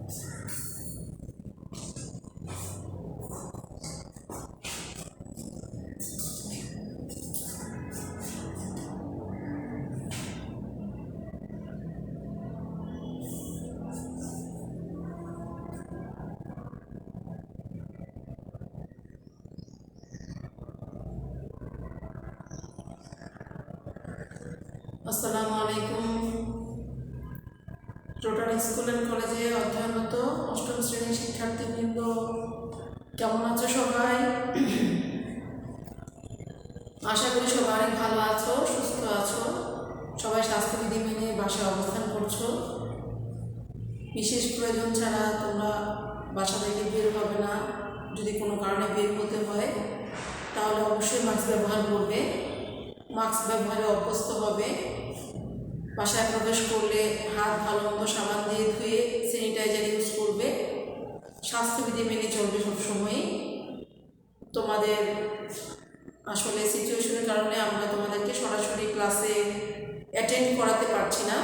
আসসালামু আলাইকুম। Total school and কলেজে অধ্যয়নরত অষ্টম শ্রেণীর শিক্ষার্থীবৃন্দ, কেমন আছো সবাই? আশা করি সবাই অনেক ভালো আছো, সুস্থ আছো। সবাই স্বাস্থ্যবিধি মেনে বাসায় অবস্থান করছো। বিশেষ প্রয়োজন ছাড়া তোমরা বাসা থেকে বের হবে না। যদি কোনো কারণে বের হতে হয় তাহলে অবশ্যই মাস্ক ব্যবহার করবে। মাস্ক ব্যবহারে অভ্যস্ত হবে। বাসায় প্রবেশ করলে হাত ভালো মতো সাবান দিয়ে ধুয়ে স্যানিটাইজার ইউজ করবে। স্বাস্থ্যবিধি মেনে চলবে সবসময়ই। তোমাদের আসলে সিচুয়েশনের কারণে আমরা তোমাদেরকে সরাসরি ক্লাসে অ্যাটেন্ড করাতে পারছি না,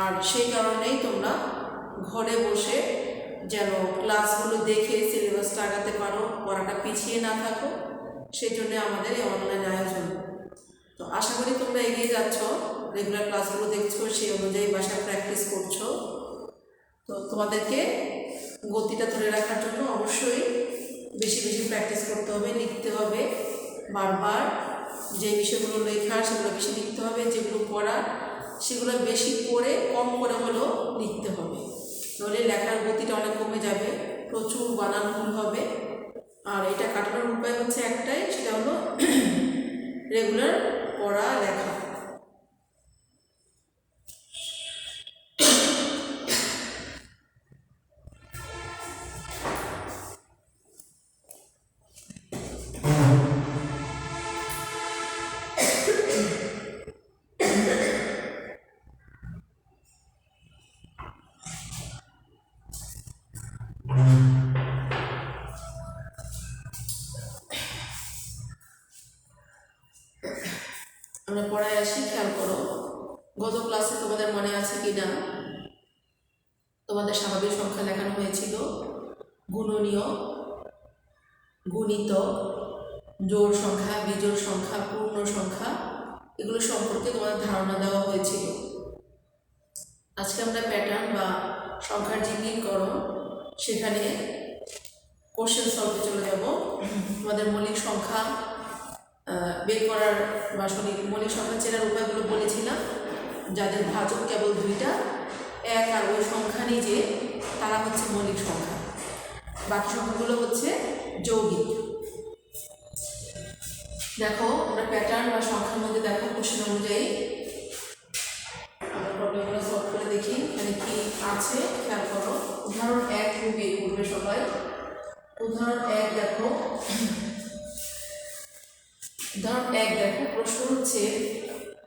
আর সেই কারণেই তোমরা ঘরে বসে যেন ক্লাসগুলো দেখে সিলেবাসটা আগাতে পারো, পড়াটা পিছিয়ে না থাকো, সেই জন্য আমাদের এই অনলাইন আয়োজন। তো আশা করি তোমরা এগিয়ে যাচ্ছ, রেগুলার ক্লাসগুলো দেখছো, সেই অনুযায়ী বাসায় প্র্যাকটিস করছো। তো তোমাদেরকে গতিটা ধরে রাখার জন্য অবশ্যই বেশি বেশি প্র্যাকটিস করতে হবে, লিখতে হবে বারবার। যে বিষয়গুলো লেখার সেগুলো বেশি লিখতে হবে, যেগুলো পড়ার সেগুলো বেশি পড়ে কম করে হলেও লিখতে হবে, নইলে লেখার গতিটা অনেক কমে যাবে, প্রচুর বানান ভুল হবে। আর এটা কাটানোর উপায় হচ্ছে একটাই, সেটা হলো রেগুলার পড়া লেখা। আমরা পড়ায় আসি, খেয়াল করো। গত ক্লাসে তোমাদের মনে আছে কি না, তোমাদের স্বাভাবিক সংখ্যা লেখানো হয়েছিল, গুণনীয়, গুণিতক, জোড় সংখ্যা, বিজোড় সংখ্যা, পূর্ণ সংখ্যা, এগুলো সম্পর্কে তোমাদের ধারণা দেওয়া হয়েছিল। আজকে আমরা প্যাটার্ন বা সংখ্যার জিনিকরণ, সেখানে কোশ্চেন সলভে চলে যাব। তোমাদের মৌলিক সংখ্যা বের করার বা মৌলিক সংখ্যা চেনার উপায়গুলো বলেছিলাম। যাদের ভাজক কেবল দুইটা, এক আর ওই সংখ্যা নিজে, তারা হচ্ছে মৌলিক সংখ্যা। বাকি সংখ্যাগুলো হচ্ছে যৌগিক। দেখো আমরা প্যাটার্ন বা সংখ্যার মধ্যে দেখো কোশ্চেন অনুযায়ী আমরা প্রবলেমগুলো সলভ করে দেখি এখানে কি আছে। খেয়াল করো, উদাহরণ 1 বের করবে সবাই। উদাহরণ 1 দেখো। উদাহরণ 1 দেখো, প্রশ্ন হচ্ছে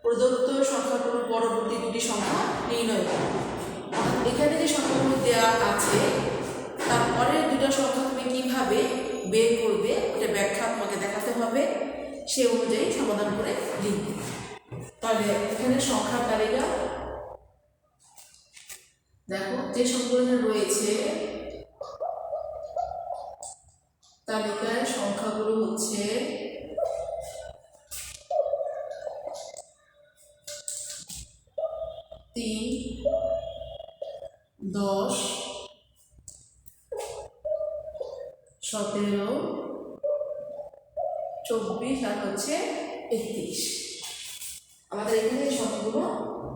প্রদত্ত সংখ্যাগুলোর পরবর্তী দুটি সংখ্যা নির্ণয় করো। এখানে যে সংখ্যাগুলো দেওয়া আছে তারপরের দুটো সংখ্যা তুমি কিভাবে বের করবে ওটা ব্যাখ্যা তোমাকে দেখাতে হবে, সে অনুযায়ী সমাধান করে লিখবে। তাহলে এখানে সংখ্যার তালিকা দেখো, যে সংখ্যাগুলো রয়েছে তালিকায় সংখ্যাগুলো হচ্ছে 3, 10, 17, 24 আর হচ্ছে 31। আমাদের এখানে এই সংখ্যাগুলো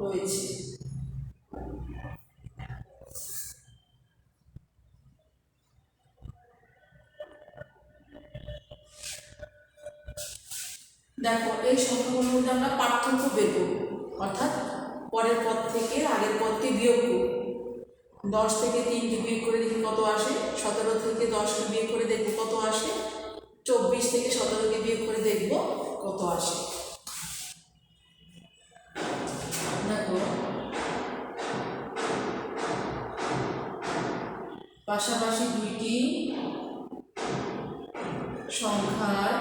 রয়েছে। দেখো এই সংখ্যাগুলোর মধ্যে আমরা পার্থক্য বের করব, অর্থাৎ পরের পদ থেকে আগের পদকে বিয়োগ করব। 10 থেকে 3কে বিয়োগ করে দেখি কত আসে, 17 থেকে 10কে বিয়োগ করে দেখব কত আসে, 24 থেকে 17কে বিয়োগ করে দেখব কত আসে। দেখো পাশাপাশি দুইটি সংখ্যার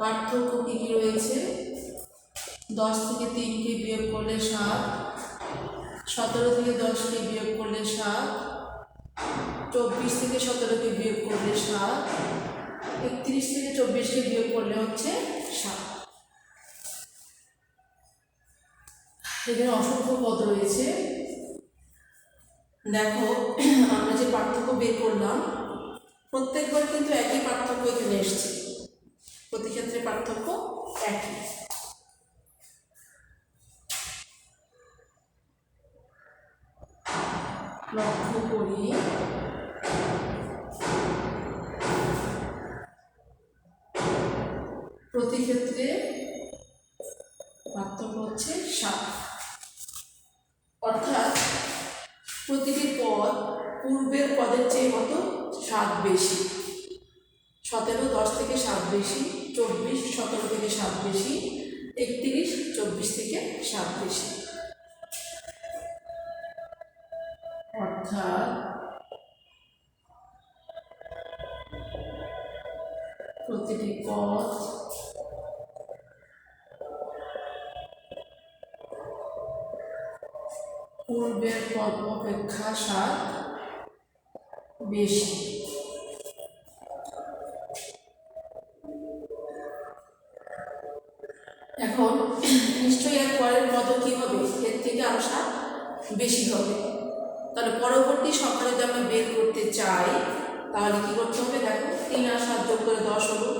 পার্থক্য কি কি রয়েছে। 10 থেকে 3কে বিয়োগ করলে 7, 17 থেকে 10কে বিয়োগ করলে 7, 24 থেকে 17কে বিয়োগ করলে 7, 31 থেকে 24কে বিয়োগ করলে হচ্ছে 7। এখানে অসংখ্য পদ রয়েছে। দেখো আমরা যে পার্থক্য বের করলাম প্রত্যেকবার কিন্তু একই পার্থক্য এখানে এসছে, প্রতি ক্ষেত্রে পার্থক্য একই। লক্ষ্য করি প্রতি ক্ষেত্রে পার্থক্য হচ্ছে 7, অর্থাৎ প্রতিটি পদ পূর্বের পদের চেয়ে কত 7 বেশি। 17 10 থেকে 7 বেশি, 24 17 থেকে 7 বেশি, 31 24 থেকে 7 বেশি। অর্থাৎ প্রতিটি পদ পূর্বের পদ অপেক্ষা 7 বেশি। এখন নিশ্চয়ই এর পরের পদ কি হবে, এর থেকে আরো 7 বেশি হবে। তাহলে পরবর্তী সংখ্যা যদি আমরা বের করতে চাই তাহলে কি করতে হবে, দেখো 3 আর 7 যোগ করে 10 হলো,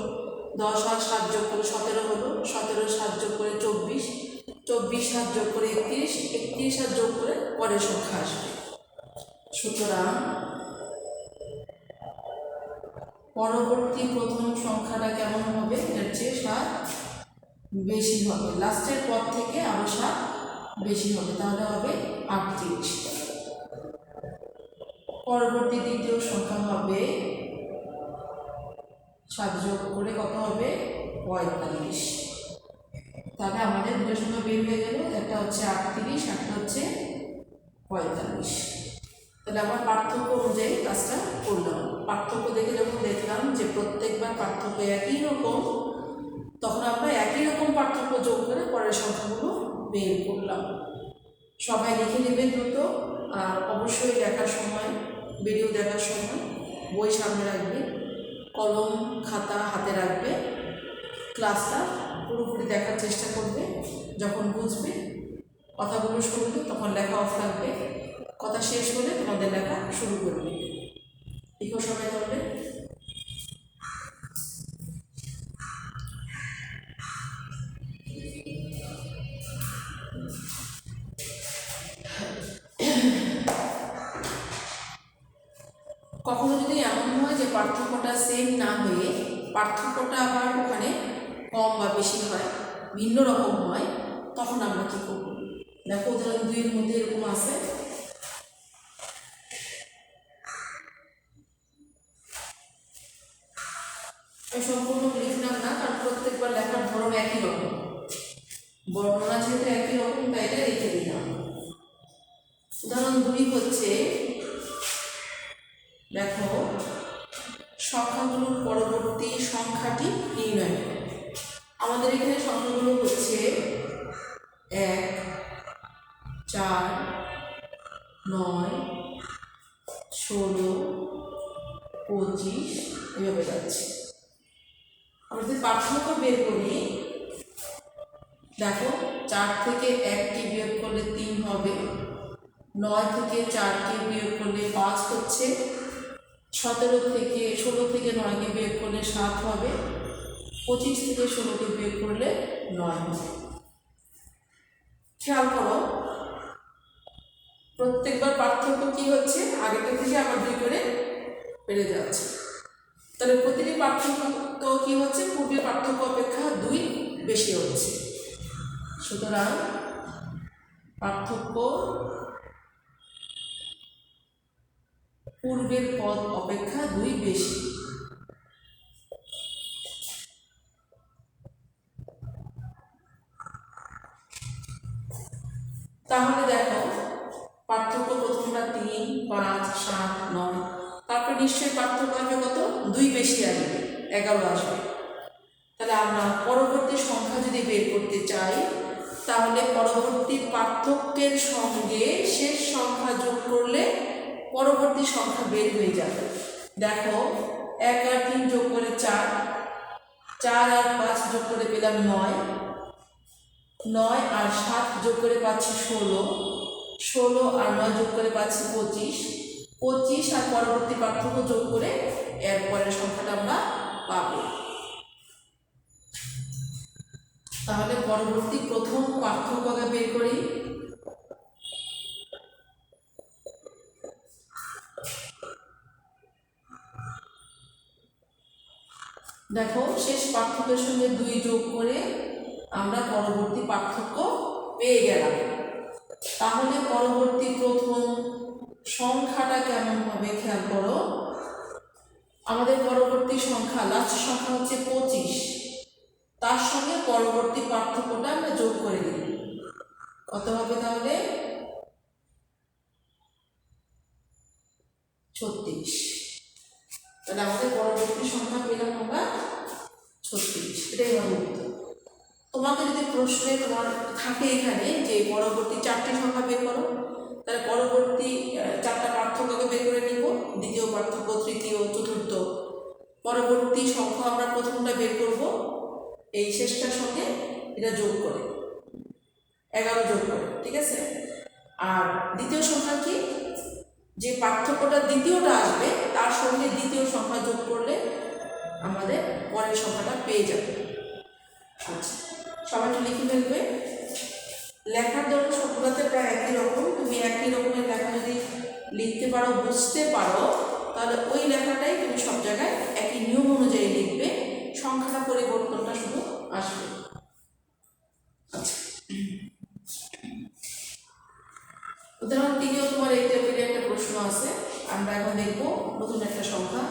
10 আর 7 যোগ করে 17 হলো, 17 7 যোগ করে 24, 24 7 যোগ করে 31, 31 7 যোগ করে পরের সংখ্যা আসবে। সুতরাং পরবর্তী প্রথম সংখ্যাটা কেমন হবে, এর চেয়ে 7 বেশি হবে, লাস্টের পদ থেকে আরো 7 বেশি হবে, তাহলে হবে 38। পরবর্তী দ্বিতীয় সংখ্যা হবে 7 যোগ করে কত হবে 45। তাহলে আমাদের দুটো সংখ্যা বের হয়ে গেল, একটা হচ্ছে 38, একটা হচ্ছে 45। তাহলে আমরা পার্থক্য অনুযায়ী কাজটা করলাম। পার্থক্য দেখে যখন দেখলাম যে প্রত্যেকবার পার্থক্য একই রকম, তখন আমরা একই রকম পার্থক্য যোগ করে পরের সংখ্যাগুলো বের করলাম। সবাই লিখে নেবে দ্রুত, আর অবশ্যই দেখার সময়, ভিডিও দেখার সময় বই সামনে রাখবে, কলম খাতা হাতে রাখবে, ক্লাসটা পুরোপুরি দেখার চেষ্টা করবে। যখন বুঝবে কথাগুলো শুনবে তখন লেখা অফ রাখবে, কথা শেষ হলে তোমাদের লেখা শুরু করবে। লিখো সবাই তাহলে। কখনো যদি এমন হয় যে পার্থক্যটা সেম না হয়ে পার্থক্যটা আবার ওখানে কম বা বেশি হয়, ভিন্ন রকম হয়, তখন আমরা কি করব, দেখো উদাহরণ 2 এর মধ্যে এরকম আছে। আমি সম্পূর্ণ লিখলাম না, কারণ প্রত্যেকবার লেখার ধরন একই রকম, বর্ণনা যেহেতু একই রকম তাই এটা লিখে দিলাম। উদাহরণ 2 হচ্ছে, দেখো সংখ্যাগুলোর পরবর্তী সংখ্যাটি নির্ণয় করো। আমাদের এখানে সংখ্যাগুলো হচ্ছে 1 4 9 16 25 এভাবে যাচ্ছে। আমরা যদি পার্থক্য বের করি, দেখো 4 থেকে 1কে বিয়োগ করলে 3 হবে, 9 থেকে 4কে বিয়োগ করলে 5 হচ্ছে, 16 থেকে 9কে বিয়োগ করলে 7 হবে, 25 থেকে 16কে বিয়োগ করলে 9 হবে। খেয়াল করো প্রত্যেকবার পার্থক্য কি হচ্ছে, আগেরটা থেকে আবার 2 করে বেড়ে যাচ্ছে। তাহলে প্রতিটি পার্থক্য তো কি হচ্ছে, পূর্বের পার্থক্য অপেক্ষা 2 বেশি হচ্ছে। সুতরাং পার্থক্য পূর্বের পদ অপেক্ষা 2 বেশি। তাহলে দেখো পার্থক্য প্রথমটা 3 5 7 9, তারপরে নিশ্চয়ই পার্থক্য আসবে কত, 2 বেশি আসবে, 11 আসবে। তাহলে আমরা পরবর্তী সংখ্যা যদি বের করতে চাই তাহলে পরবর্তী পার্থক্যের সঙ্গে শেষ পরবর্তী সংখ্যা বের হয়ে যাবে। দেখো 1 আর 3 যোগ করে 4, 4 আর 5 যোগ করে পেলাম 9, 9 আর 7 যোগ করে পাচ্ছি 16, 16 আর 9 যোগ করে পাচ্ছি 25, 25 আর পরবর্তী পার্থক্য যোগ করে এর পরের সংখ্যাটা আমরা পাবো। তাহলে পরবর্তী প্রথম পার্থক্যকে বের করি। দেখো শেষ পার্থক্যের সঙ্গে 2 যোগ করে আমরা পরবর্তী পার্থক্য পেয়ে গেলাম। তাহলে পরবর্তী প্রথম সংখ্যাটা কেমন হবে খেয়াল করো। আমাদের পরবর্তী সংখ্যা লাস্ট সংখ্যা হচ্ছে 25, তার সঙ্গে পরবর্তী পার্থক্যটা আমরা যোগ করে দিই। কত হবে তাহলে? 36। তাহলে আমাদের পরবর্তী সংখ্যা পেলাম আমরা 36। এটাই হবে উত্তর। তোমাকে যদি প্রশ্নে তোমার থাকে এখানে যে পরবর্তী 4টি সংখ্যা বের করো, তাহলে পরবর্তী 4টা পার্থক্যকে বের করে নিব। দ্বিতীয় পার্থক্য, তৃতীয়, চতুর্থ। পরবর্তী সংখ্যা আমরা প্রথমটা বের করব এই শেষটার সঙ্গে এটা যোগ করে 11 যোগ করে, ঠিক আছে। আর দ্বিতীয় সংখ্যা কি, যে পার্থক্যটা দ্বিতীয়টা আসবে তার সঙ্গে দ্বিতীয় সংখ্যা যোগ করলে আমাদের পরের সংখ্যাটা পেয়ে যাবে। আচ্ছা, সবাই একটু লিখে ফেলবে। লেখার ধরন সবগুলোতে প্রায় একই রকম। তুমি একই রকমের লেখা যদি লিখতে পারো, বুঝতে পারো, তাহলে ওই লেখাটাই তুমি সব জায়গায় একই নিয়ম অনুযায়ী লিখবে, সংখ্যাটা পরিবর্তনটা শুধু আসবে। আচ্ছা, উদাহরণ 3-এও তোমার এই টাইপের একটা প্রশ্ন আছে। আমরা এখন দেখব নতুন একটা সংখ্যা।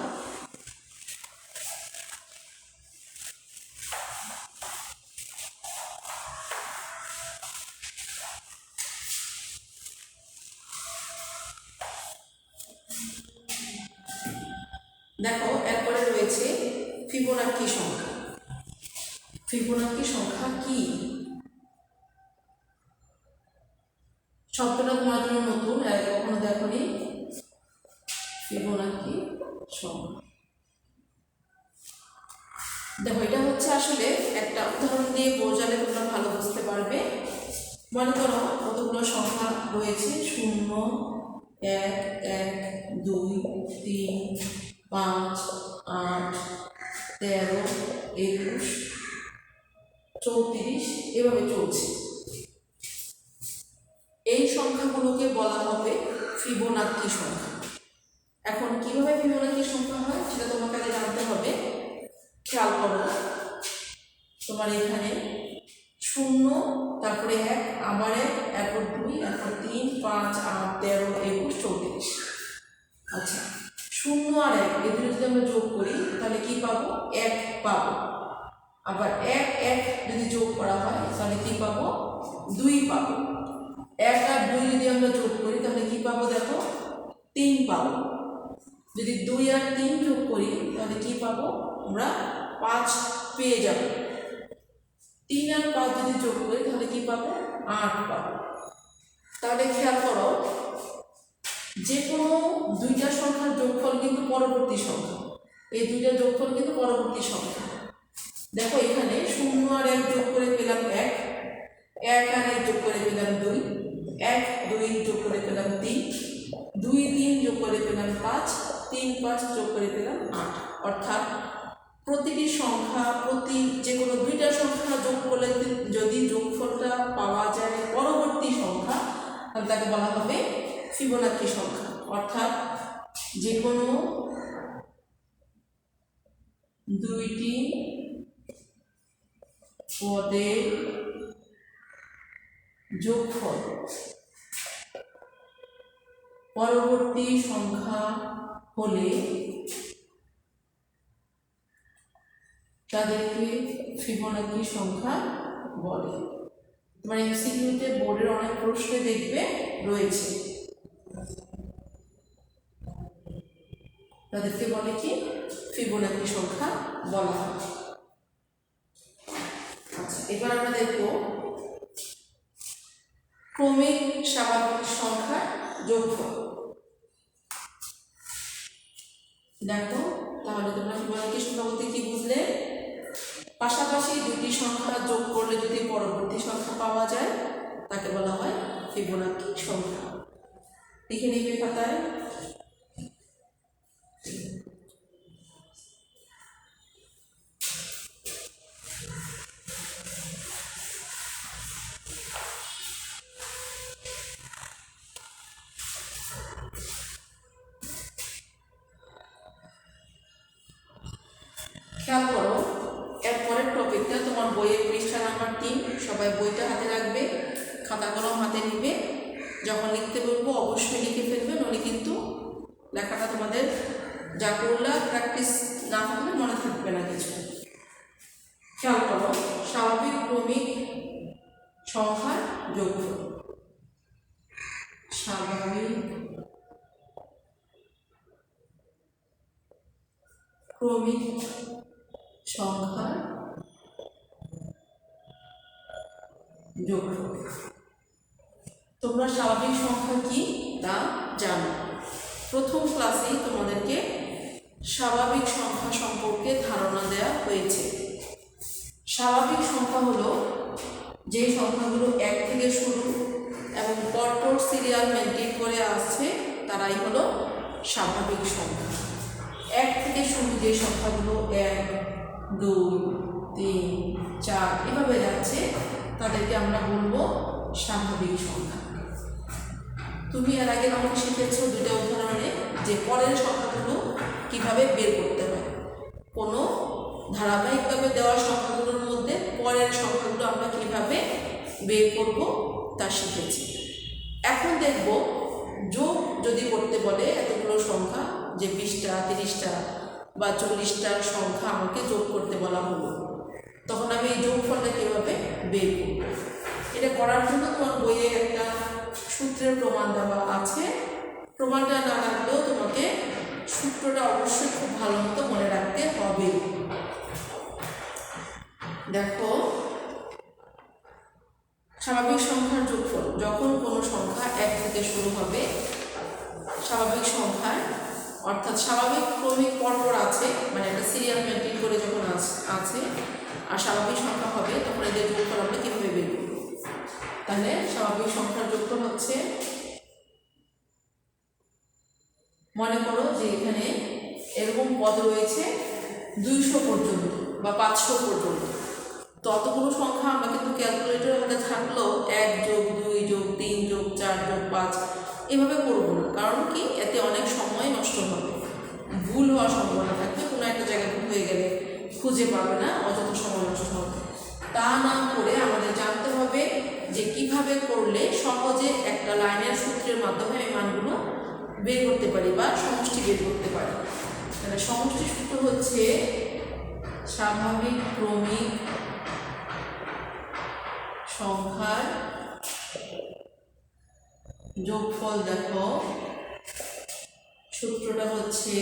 দেখো এরপরে রয়েছে ফিবোনাকি সংখ্যা। ফিবোনাকি সংখ্যা কি? শব্দটা তোমার জন্য নতুন, আর কখনো দেখোনি। ফিবোনাকি সংখ্যা, দেখো এটা হচ্ছে আসলে একটা উদাহরণ দিয়ে বোঝালে তোমরা ভালো বুঝতে পারবে। মনে করো কতগুলো সংখ্যা রয়েছে, 0, 1, 1, 2, 3, 5, 8, 13, 21, 34 এভাবে চলছে। এই সংখ্যাগুলোকে বলা হবে ফিবোনাকি সংখ্যা। এখন কিভাবে ফিবোনাকি সংখ্যা হয় সেটা তোমাকে আগে জানতে হবে। খেয়াল করো, তোমার এখানে 0, তারপরে 1, আবার 1, এরপর 2, এরপর 3, 5, 8, 13, 21, 34। আচ্ছা, 0 আর 1 এই দুটো যদি আমরা যোগ করি তাহলে কি পাবো? 1 পাবো। আবার 1, 1 যদি যোগ করা হয় তাহলে কি পাবো? 2 পাবো। 1 আর 2 যদি আমরা যোগ করি তাহলে কি পাবো? দেখো 3 পাবো। যদি 2 আর 3 যোগ করি তাহলে কি পাবো? আমরা 5 পেয়ে যাব। 3 আর 5 যদি যোগ করি তাহলে কি পাবো? 8 পাবো। তাহলে খেয়াল করো, যে কোনো দুইটা সংখ্যার যোগফল কিন্তু পরবর্তী সংখ্যা। এই দুইটা যোগফল কিন্তু পরবর্তী সংখ্যা। দেখো এখানে 0 আর 1 যোগ করে পেলাম 1, 1 আর 1 যোগ করে পেলাম 2, 1, 2 যোগ করে পেলাম 3, 2, 3 যোগ করে পেলাম 5, 3, 5 যোগ করে পেলাম 8। অর্থাৎ প্রতিটি সংখ্যা, যে কোনো দুইটা সংখ্যা যোগ করলে যদি যোগফলটা পাওয়া যায় পরবর্তী সংখ্যা, তাহলে তাকে বলা হবে ফিবোনাকি সংখ্যা। অর্থাৎ যে কোনো দুইটি পদের যোগফল পরবর্তী সংখ্যা হলে তাদেরকে ফিবোনাকি সংখ্যা বলে। তোমার এমসিকিউতে বোর্ডের অনেক প্রশ্ন দেখবে রয়েছে, তাদেরকে বলে কি? ফিবোনাকি সংখ্যা বলা হয়। আচ্ছা, এবার আমরা দেখব ক্রমিক স্বাভাবিক সংখ্যার যোগফল। দেখো তাহলে তোমরা ফিবোনাকি সংখ্যা বলতে কি বুঝলে? পাশাপাশি দুটি সংখ্যা যোগ করলে যদি পরবর্তী সংখ্যা পাওয়া যায় তাকে বলা হয় ফিবোনাকি সংখ্যা। লিখে নিবে খাতায়। খেয়াল করো, এরপরের টপিকটা তোমার বইয়ের পৃষ্ঠা নাম্বার 3। সবাই বইটা হাতে রাখবে, খাতা কলম হাতে নিবে। যখন লিখতে বলবো অবশ্যই লিখে ফেলবে, নইলে কিন্তু লেখাটা তোমাদের যা করলা প্র্যাকটিস না থাকলে মনে থাকবে না কিছু। খেয়াল করো, স্বাভাবিক ক্রমিক সংখ্যার যোগফল। স্বাভাবিক ক্রমিক সংখ্যার যোগফল। তোমরা স্বাভাবিক সংখ্যা কি তা জানো। প্রথম ক্লাসেই তোমাদেরকে স্বাভাবিক সংখ্যা সম্পর্কে ধারণা দেওয়া হয়েছে। স্বাভাবিক সংখ্যা হলো যে সংখ্যাগুলো 1 থেকে শুরু এবং পরপর সিরিয়াল মেনটেন করে আসছে তারাই হলো স্বাভাবিক সংখ্যা। 1 থেকে শুরু যে সংখ্যাগুলো 1, 2, 3, 4 এভাবে যাচ্ছে তাদেরকে আমরা বলবো স্বাভাবিক সংখ্যা। তুমি এর আগে আমাকে শিখেছো দুটো উদাহরণে যে পরের সংখ্যাগুলো কিভাবে বের করতে হয়। কোনো ধারাবাহিকভাবে দেওয়া সংখ্যাগুলোর মধ্যে পরের সংখ্যাগুলো আমরা কিভাবে বের করব তা শিখেছি। এখন দেখব যোগ যদি করতে বলে এতগুলো সংখ্যা, যে 20টা 30টা বা 40টার সংখ্যা আমাকে যোগ করতে বলা হলো, তখন আমি এই যোগফলটা কীভাবে বের করব। এটা করার জন্য তোমার বইয়ে একটা সূত্রের প্রমাণ দেওয়া আছে। প্রমাণটা না রাখলেও তোমাকে সূত্রটা অবশ্যই খুব ভালো মতো মনে রাখতে হবে। দেখো, স্বাভাবিক সংখ্যার যোগফল, যখন কোনো সংখ্যা 1 থেকে শুরু হবে, স্বাভাবিক সংখ্যার অর্থাৎ স্বাভাবিক ক্রমিক পরপর আছে, মানে একটা সিরিয়াল মেনটেন করে যখন আছে আর স্বাভাবিক সংখ্যা হবে তখন এদের যোগফল আমরা কীভাবে বের করব। তাহলে স্বাভাবিক সংখ্যার যোগফল হচ্ছে, মনে করো যে এখানে এরকম পদ রয়েছে 200 পর্যন্ত বা 500 পর্যন্ত। ততগুলো সংখ্যা আমরা কিন্তু ক্যালকুলেটরের হাতে থাকলেও 1 যোগ 2 যোগ 3 যোগ 4 যোগ 5 এভাবে করবো না। কারণ কি, এতে অনেক সময় নষ্ট হবে, ভুল হওয়ার সম্ভাবনা থাকবে, কোনো একটা জায়গায় ভুল হয়ে গেলে খুঁজে পাবে না, অযথা সময় নষ্ট হবে। তা না করে আমাদের জানতে হবে যে কিভাবে করলে সহজে একটা লাইনের সূত্রের মাধ্যমে আমি মানগুলো বের করতে পারি বা সমষ্টি বের করতে পারি। তাহলে সমষ্টি সূত্র হচ্ছে স্বাভাবিক ক্রমিক সংখ্যার যোগফল। দেখো সূত্রটা হচ্ছে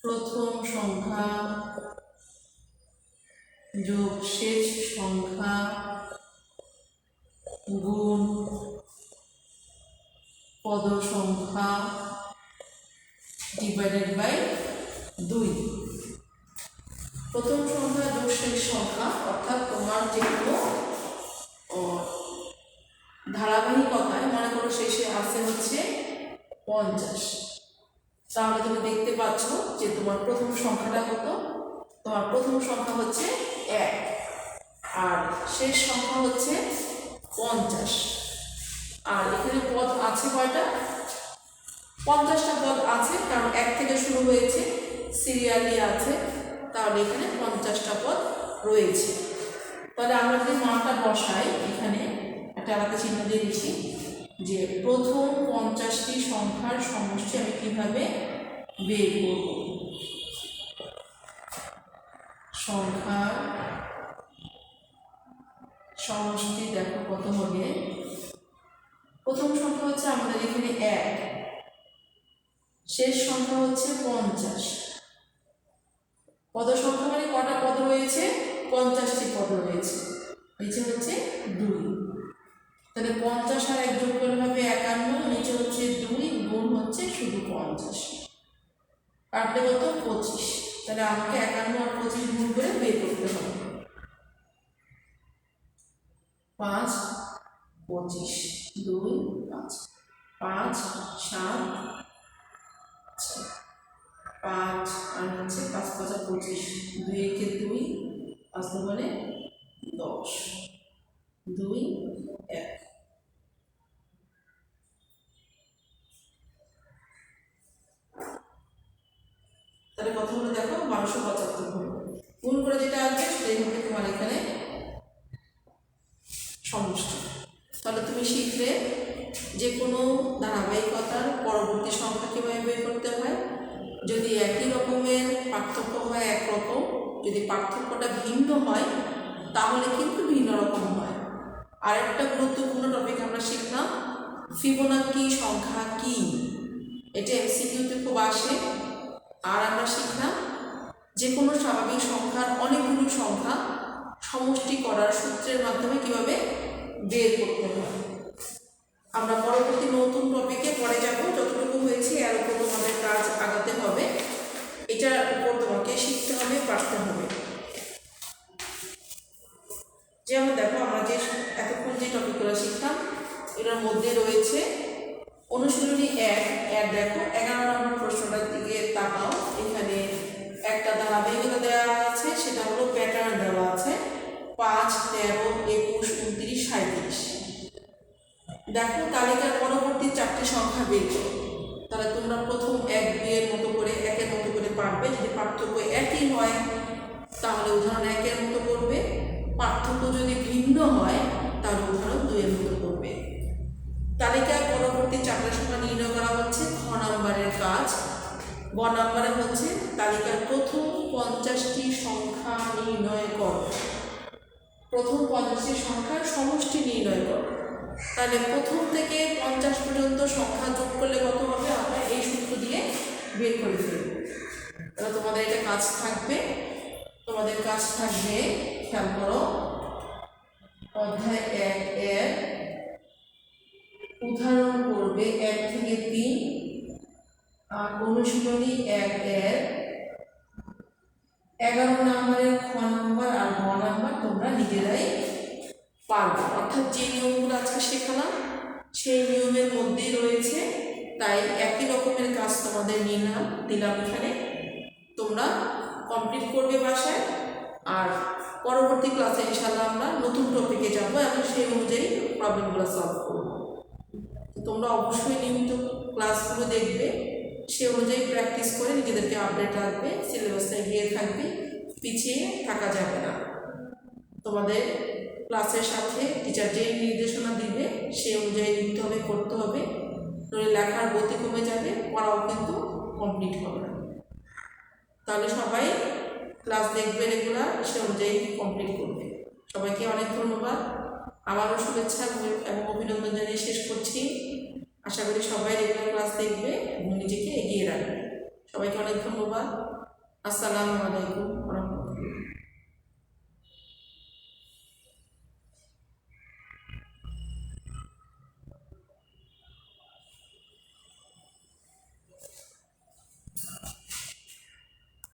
প্রথম সংখ্যা যোগ শেষ সংখ্যা গুণ পদ সংখ্যা ডিভাইডেড বাই 2। প্রথম সংখ্যা যোগ শেষ সংখ্যা অর্থাৎ তোমার যে কোনো ধারাবাহিকতায় মনে করো শেষে আসে হচ্ছে 50, তাহলে তুমি দেখতে পাচ্ছ যে তোমার প্রথম সংখ্যাটা কত। তোমার প্রথম সংখ্যা হচ্ছে 1 আর শেষ সংখ্যা হচ্ছে 50। আর এখানে পদ আছে কয়টা? 50টা পদ আছে, কারণ 1 থেকে শুরু হয়েছে, সিরিয়ালি আছে, তাহলে এখানে 50টা পদ রয়েছে। তাহলে আমরা যদি মানটা বসাই, এখানে একটা আলাদা চিহ্ন দিয়ে দিচ্ছি যে প্রথম 50টি সংখ্যার সমষ্টি আমি কিভাবে বের করব। সংখ্যার সমষ্টি দেখো কত হবে। প্রথম সংখ্যা হচ্ছে আমাদের এখানে 1, শেষ সংখ্যা হচ্ছে 50। পদ সংখ্যা মানে কটা পদ রয়েছে? 50টি পদ রয়েছে। নিচে হচ্ছে 2, তাহলে 50 আর 1 যোগ করলে হবে 51, নিচে হচ্ছে 50, কাটলে কত 25, তাহলে আমাকে 51 আর 25 গুণ করে বের করতে হবে। 5 25 2 5 5 7 5 আর হচ্ছে 5 5 25 2 একে 2 5 দুগুণে 10 2 1। তাহলে কত হলো দেখো 1275 হলো। গুণ করে যেটা আসবে সেটাই হবে তোমার এখানে সমষ্টি। তাহলে তুমি শিখলে যে কোনো ধারাবাহিকতার পরবর্তী সংখ্যা কীভাবে বের করতে হয়। যদি একই রকমের পার্থক্য হয় একরকম, যদি পার্থক্যটা ভিন্ন হয় তাহলে কিন্তু ভিন্ন রকম হয়। আর একটা গুরুত্বপূর্ণ টপিক আমরা শিখলাম ফিবোনাকি সংখ্যা কি, এটা এমসিকিউতে খুব আসে। আর আমরা শিখলাম যে কোনো স্বাভাবিক সংখ্যার অনেকগুলো সংখ্যা সমষ্টি করার সূত্রের মাধ্যমে কিভাবে বের করতে হয়। আমরা পরবর্তী নতুন টপিকে পরে যাব, যতটুকু হয়েছে এর উপর তোমাদের কাজ আগাতে হবে, এটার উপর তোমাকে শিখতে হবে, পারতে হবে। যেমন দেখো আমরা যে এতক্ষণ যে টপিকগুলো শিখলাম এটার মধ্যে রয়েছে অনুশীলনী 1 দেখো 11 নম্বর প্রশ্নটার দিকে তাকাও। এখানে একটা ধারাবাহিকতা দেওয়া আছে, সেটা হলো প্যাটার্ন দেওয়া আছে 5 13 21 29 37। দেখো তালিকার পরবর্তী 4টি সংখ্যা বের করো। তাহলে তোমরা প্রথম 1 2 এর মতো করে একের মতো করে পারবে। যদি পার্থক্য একই হয় তাহলে উদাহরণ 1 এর মতো করবে, পার্থক্য যদি ভিন্ন হয় তাহলে উদাহরণ 2 এর মতো করবে। তালিকার পরবর্তী 4টা সংখ্যা নির্ণয় করা হচ্ছে খ নাম্বারের কাজ। গ নাম্বারে হচ্ছে তালিকার প্রথম 50টি সংখ্যা নির্ণয় করো। প্রথম 50টি সংখ্যার সমষ্টি নির্ণয় করো। তাহলে প্রথম থেকে 50 পর্যন্ত সংখ্যা যোগ করলে কত হবে আমরা এই সূত্র দিয়ে বের করে ফেলব। তাহলে তোমাদের এটা কাজ থাকবে, তোমাদের কাজ থাকবে খেয়াল করো অধ্যায় 1 এর উদাহরণ করবে 1 থেকে 3 আর অনুশীলনী 1 এর 11 নম্বরের খ নাম্বার আর গ নাম্বার তোমরা নিজেরাই পারবে। অর্থাৎ যে নিয়মগুলো আজকে শেখালাম সেই নিয়মের মধ্যেই রয়েছে, তাই একই রকমের কাজ তোমাদের দিলাম এখানে, তোমরা কমপ্লিট করবে বাসায়। আর পরবর্তী ক্লাসে ইনশাআল্লাহ আমরা নতুন টপিকে যাব এবং সেই অনুযায়ী প্রবলেমগুলো সলভ করব। তোমরা অবশ্যই নিয়মিত ক্লাসগুলো দেখবে, সে অনুযায়ী প্র্যাকটিস করে নিজেদেরকে আপডেট রাখবে, সিলেবাসটা এগিয়ে থাকবে, পিছিয়ে থাকা যাবে না। তোমাদের ক্লাসের সাথে টিচার যে নির্দেশনা দিবে সেই অনুযায়ী লিখতে হবে, করতে হবে, নইলে লেখার গতি কমে যাবে, পড়াও কিন্তু কমপ্লিট হবে না। তাহলে সবাই ক্লাস দেখবে রেগুলার, সে অনুযায়ী কমপ্লিট করবে। সবাইকে অনেক ধন্যবাদ, আমারও শুভেচ্ছা এবং অভিনন্দন জানিয়ে শেষ করছি। আশা করি সবাই রেগুলার ক্লাস দেখবে এবং নিজেকে এগিয়ে রাখবে। সবাইকে অনেক ধন্যবাদ। আসসালামু আলাইকুম ওয়া রাহমাতুল্লাহ।